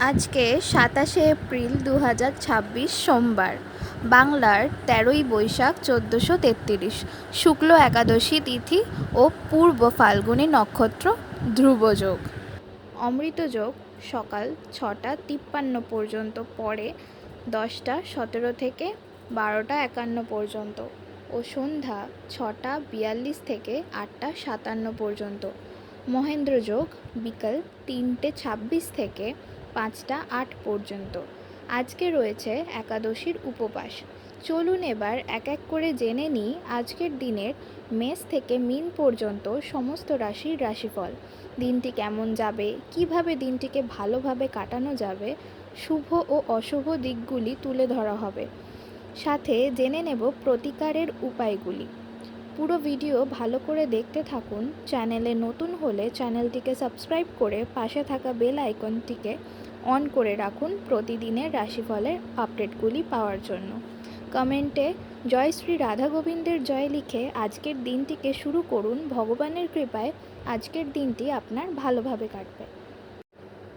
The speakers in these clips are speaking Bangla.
আজকে 27 এপ্রিল 2026 সোমবার। বাংলার 13ই বৈশাখ 1433, শুক্ল একাদশী তিথি ও পূর্ব ফাল্গুনী নক্ষত্র, ধ্রুবযোগ। অমৃতযোগ সকাল 6টা 53 পর্যন্ত, পরে 10টা 17 থেকে 12টা 51 পর্যন্ত ও সন্ধ্যা 6টা 42 থেকে 8টা 57 পর্যন্ত। মহেন্দ্রযোগ বিকাল 3টে 26 থেকে 5টা 8 পর্যন্ত। আজকে রয়েছে একাদশীর উপবাস। চলুন এবার এক এক করে জেনে নিই আজকের দিনের মেষ থেকে মীন পর্যন্ত সমস্ত রাশির রাশিফল। দিনটি কেমন যাবে, কিভাবে দিনটিকে ভালোভাবে কাটানো যাবে, শুভ ও অশুভ দিকগুলি তুলে ধরা হবে। সাথে জেনে নেব প্রতিকারের উপায়গুলি। পুরো ভিডিও ভালো করে দেখতে থাকুন। চ্যানেলে নতুন হলে চ্যানেলটিকে সাবস্ক্রাইব করে পাশে থাকা বেল আইকনটিকে অন করে রাখুন প্রতিদিনের রাশিফলের আপডেটগুলি পাওয়ার জন্য। কমেন্টে জয় শ্রী রাধা গোবিন্দের জয় লিখে আজকের দিনটিকে শুরু করুন। ভগবানের কৃপায় আজকের দিনটি আপনার ভালোভাবে কাটবে।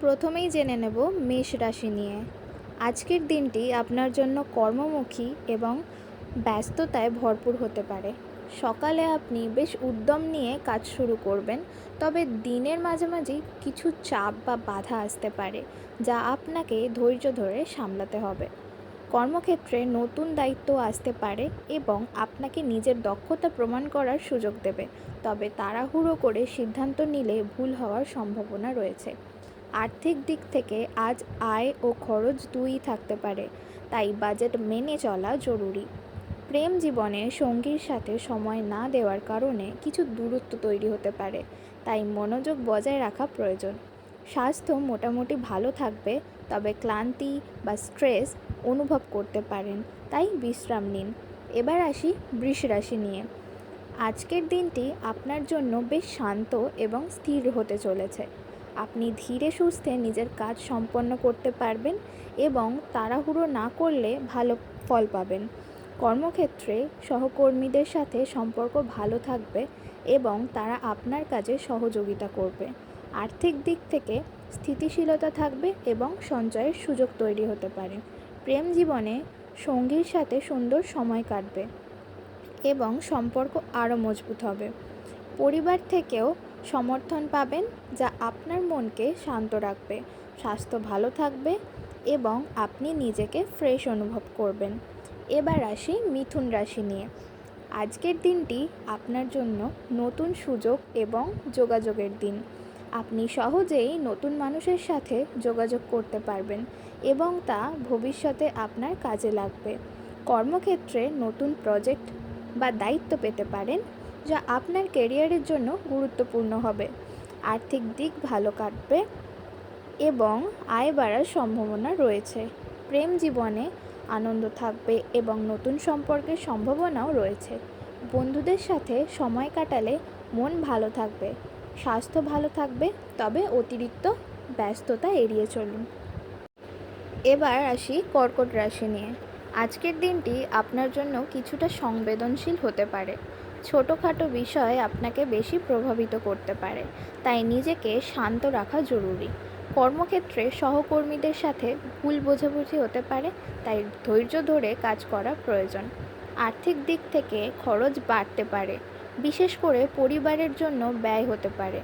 প্রথমেই জেনে নেব মেষ রাশি নিয়ে। আজকের দিনটি আপনার জন্য কর্মমুখী এবং ব্যস্ততায় ভরপুর হতে পারে। সকালে আপনি বেশ উদ্যম নিয়ে কাজ শুরু করবেন, তবে দিনের মাঝামাঝি কিছু চাপ বা বাধা আসতে পারে, যা আপনাকে ধৈর্য ধরে সামলাতে হবে। কর্মক্ষেত্রে নতুন দায়িত্ব আসতে পারে এবং আপনাকে নিজের দক্ষতা প্রমাণ করার সুযোগ দেবে, তবে তাড়াহুড়ো করে সিদ্ধান্ত নিলে ভুল হওয়ার সম্ভাবনা রয়েছে। আর্থিক দিক থেকে আজ আয় ও খরচ দুইই থাকতে পারে, তাই বাজেট মেনে চলা জরুরি। প্রেম জীবনে সঙ্গীর সাথে সময় না দেওয়ার কারণে কিছু দূরত্ব তৈরি হতে পারে, তাই মনোযোগ বজায় রাখা প্রয়োজন। স্বাস্থ্য মোটামুটি ভালো থাকবে, তবে ক্লান্তি বা স্ট্রেস অনুভব করতে পারেন, তাই বিশ্রাম নিন। এবার আসি বৃষ রাশি নিয়ে। আজকের দিনটি আপনার জন্য বেশ শান্ত এবং স্থির হতে চলেছে। আপনি ধীরে সুস্থে নিজের কাজ সম্পন্ন করতে পারবেন এবং তাড়াহুড়ো না করলে ভালো ফল পাবেন। কর্মক্ষেত্রে সহকর্মীদের সাথে সম্পর্ক ভালো থাকবে এবং তারা আপনার কাজে সহযোগিতা করবে। আর্থিক দিক থেকে স্থিতিশীলতা থাকবে এবং সঞ্চয়ের সুযোগ তৈরি হতে পারে। প্রেম জীবনে সঙ্গীর সাথে সুন্দর সময় কাটবে এবং সম্পর্ক আরও মজবুত হবে। পরিবার থেকেও সমর্থন পাবেন, যা আপনার মনকে শান্ত রাখবে। স্বাস্থ্য ভালো থাকবে এবং আপনি নিজেকে ফ্রেশ অনুভব করবেন। এবার আসি মিথুন রাশি নিয়ে। আজকের দিনটি আপনার জন্য নতুন সুযোগ এবং যোগাযোগের দিন। আপনি সহজেই নতুন মানুষের সাথে যোগাযোগ করতে পারবেন এবং তা ভবিষ্যতে আপনার কাজে লাগবে। কর্মক্ষেত্রে নতুন প্রজেক্ট বা দায়িত্ব পেতে পারেন, যা আপনার ক্যারিয়ারের জন্য গুরুত্বপূর্ণ হবে। আর্থিক দিক ভালো কাটবে এবং আয় বাড়ার সম্ভাবনা রয়েছে। প্রেম জীবনে আনন্দ থাকবে এবং নতুন সম্পর্কের সম্ভাবনাও রয়েছে। বন্ধুদের সাথে সময় কাটালে মন ভালো থাকবে। স্বাস্থ্য ভালো থাকবে, তবে অতিরিক্ত ব্যস্ততা এড়িয়ে চলুন। এবার আসি কর্কট রাশি নিয়ে। আজকের দিনটি আপনার জন্য কিছুটা সংবেদনশীল হতে পারে। ছোটোখাটো বিষয় আপনাকে বেশি প্রভাবিত করতে পারে, তাই নিজেকে শান্ত রাখা জরুরি। কর্মক্ষেত্রে সহকর্মীদের সাথে ভুল বোঝাবুঝি হতে পারে, তাই ধৈর্য ধরে কাজ করা প্রয়োজন। আর্থিক দিক থেকে খরচ বাড়তে পারে, বিশেষ করে পরিবারের জন্য ব্যয় হতে পারে।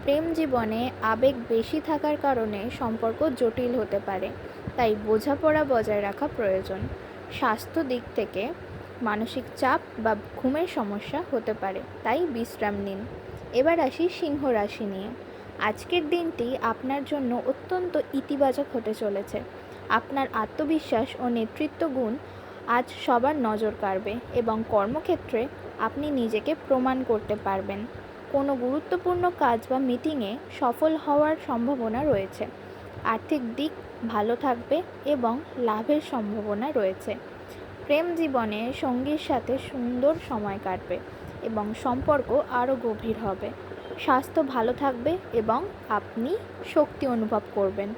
প্রেম জীবনে আবেগ বেশি থাকার কারণে সম্পর্ক জটিল হতে পারে, তাই বোঝাপড়া বজায় রাখা প্রয়োজন। স্বাস্থ্য দিক থেকে মানসিক চাপ বা ঘুমের সমস্যা হতে পারে, তাই বিশ্রাম নিন। এবার আসি সিংহ রাশি নিয়ে। আজকের দিনটি আপনার জন্য অত্যন্ত ইতিবাচক হতে চলেছে। আপনার আত্মবিশ্বাস ও নেতৃত্ব গুণ আজ সবার নজর কাড়বে এবং কর্মক্ষেত্রে আপনি নিজেকে প্রমাণ করতে পারবেন। কোনো গুরুত্বপূর্ণ কাজ বা মিটিংয়ে সফল হওয়ার সম্ভাবনা রয়েছে। আর্থিক দিক ভালো থাকবে এবং লাভের সম্ভাবনা রয়েছে। প্রেম জীবনে সঙ্গীর সাথে সুন্দর সময় কাটবে এবং সম্পর্ক আরও গভীর হবে। স্বাস্থ্য ভালো থাকবে এবং আপনি শক্তি অনুভব করবেন।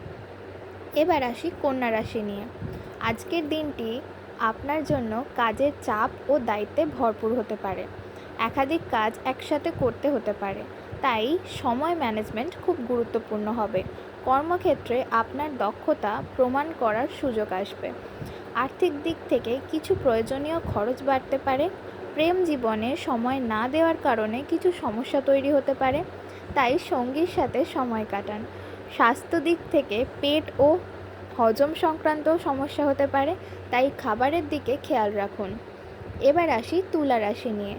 এবার আসি কন্যা রাশি নিয়ে। আজকের দিনটি আপনার জন্য কাজের চাপ ও দায়িত্বে ভরপুর হতে পারে। একাধিক কাজ একসাথে করতে হতে পারে, তাই সময় ম্যানেজমেন্ট খুব গুরুত্বপূর্ণ হবে। কর্মক্ষেত্রে আপনার দক্ষতা প্রমাণ করার সুযোগ আসবে। আর্থিক দিক থেকে কিছু প্রয়োজনীয় খরচ বাড়তে পারে। প্রেম জীবনে সময় না দেওয়ার কারণে কিছু সমস্যা তৈরি হতে পারে, তাই সঙ্গীর সাথে সময় কাটান। স্বাস্থ্য দিক থেকে পেট ও হজম সংক্রান্ত সমস্যা হতে পারে, তাই খাবারের দিকে খেয়াল রাখুন। এবার আসি তুলা রাশি নিয়ে।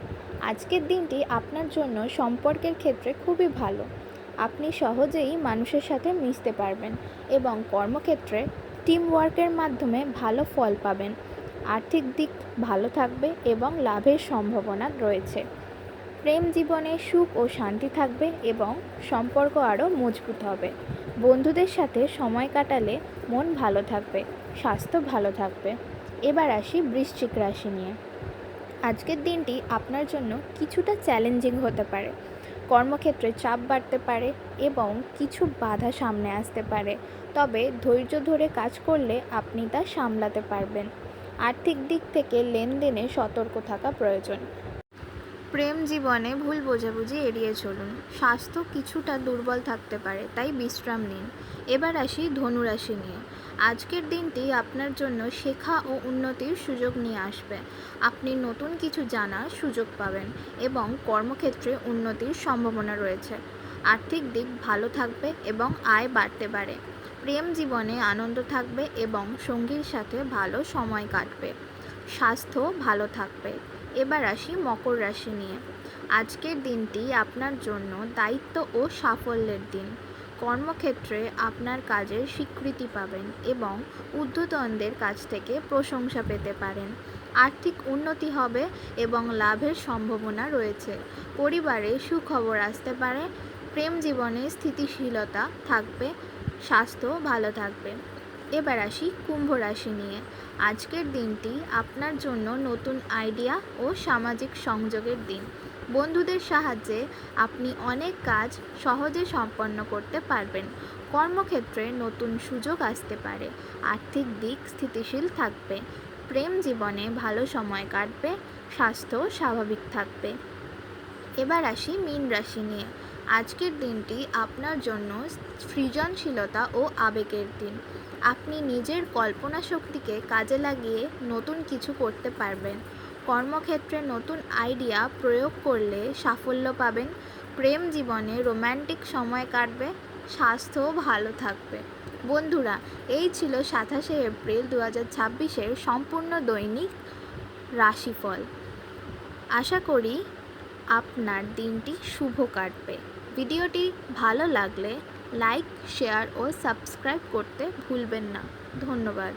আজকের দিনটি আপনার জন্য সম্পর্কের ক্ষেত্রে খুবই ভালো। আপনি সহজেই মানুষের সাথে মিশতে পারবেন এবং কর্মক্ষেত্রে টিম ওয়ার্কের মাধ্যমে ভালো ফল পাবেন। আর্থিক দিক ভালো থাকবে এবং লাভের সম্ভাবনা রয়েছে। প্রেম জীবনে সুখ ও শান্তি থাকবে এবং সম্পর্ক আরও মজবুত হবে। বন্ধুদের সাথে সময় কাটালে মন ভালো থাকবে, স্বাস্থ্য ভালো থাকবে। এবার আসি বৃশ্চিক রাশি নিয়ে। আজকের দিনটি আপনার জন্য কিছুটা চ্যালেঞ্জিং হতে পারে। কর্মক্ষেত্রে চাপ বাড়তে পারে এবং কিছু বাধা সামনে আসতে পারে, তবে ধৈর্য ধরে কাজ করলে আপনি তা সামলাতে পারবেন। আর্থিক দিক থেকে লেনদেনে সতর্ক থাকা প্রয়োজন। প্রেম জীবনে ভুল বোঝাবুঝি এড়িয়ে চলুন। স্বাস্থ্য কিছুটা দুর্বল থাকতে পারে, তাই বিশ্রাম নিন। এবার আসি ধনুরাশি নিয়ে। আজকের দিনটি আপনার জন্য শেখা ও উন্নতির সুযোগ নিয়ে আসবে। আপনি নতুন কিছু জানার সুযোগ পাবেন এবং কর্মক্ষেত্রে উন্নতির সম্ভাবনা রয়েছে। আর্থিক দিক ভালো থাকবে এবং আয় বাড়তে পারে। প্রেম জীবনে আনন্দ থাকবে এবং সঙ্গীর সাথে ভালো সময় কাটবে। স্বাস্থ্য ভালো থাকবে। এবার আসি মকর রাশি নিয়ে। আজকের দিনটি আপনার জন্য দায়িত্ব ও সাফল্যের দিন। কর্মক্ষেত্রে আপনার কাজের স্বীকৃতি পাবেন এবং ঊর্ধ্বতনদের কাছ থেকে প্রশংসা পেতে পারেন। আর্থিক উন্নতি হবে এবং লাভের সম্ভাবনা রয়েছে। পরিবারে সুখবর আসতে পারে। প্রেম জীবনে স্থিতিশীলতা থাকবে, স্বাস্থ্য ভালো থাকবে। এবার আসি কুম্ভ রাশি নিয়ে। আজকের দিনটি আপনার জন্য নতুন আইডিয়া ও সামাজিক সংযোগের দিন। বন্ধুদের সাহায্যে আপনি অনেক কাজ সহজে সম্পন্ন করতে পারবেন। কর্মক্ষেত্রে নতুন সুযোগ আসতে পারে। আর্থিক দিক স্থিতিশীল থাকবে। প্রেম জীবনে ভালো সময় কাটবে, স্বাস্থ্য স্বাভাবিক থাকবে। এবার আসি মীন রাশি নিয়ে। আজকের দিনটি আপনার জন্য সৃজনশীলতা ও আবেগের দিন। আপনি নিজের কল্পনা শক্তিকে কাজে লাগিয়ে নতুন কিছু করতে পারবেন। কর্মক্ষেত্রে নতুন আইডিয়া প্রয়োগ করলে সাফল্য পাবেন। প্রেম জীবনে রোম্যান্টিক সময় কাটবে, স্বাস্থ্য ভালো থাকবে। বন্ধুরা, এই ছিল 27শে এপ্রিল 2026-এর সম্পূর্ণ দৈনিক রাশিফল। আশা করি আপনার দিনটি শুভ কাটবে। ভিডিওটি ভালো লাগলে লাইক, শেয়ার ও সাবস্ক্রাইব করতে ভুলবেন না। ধন্যবাদ।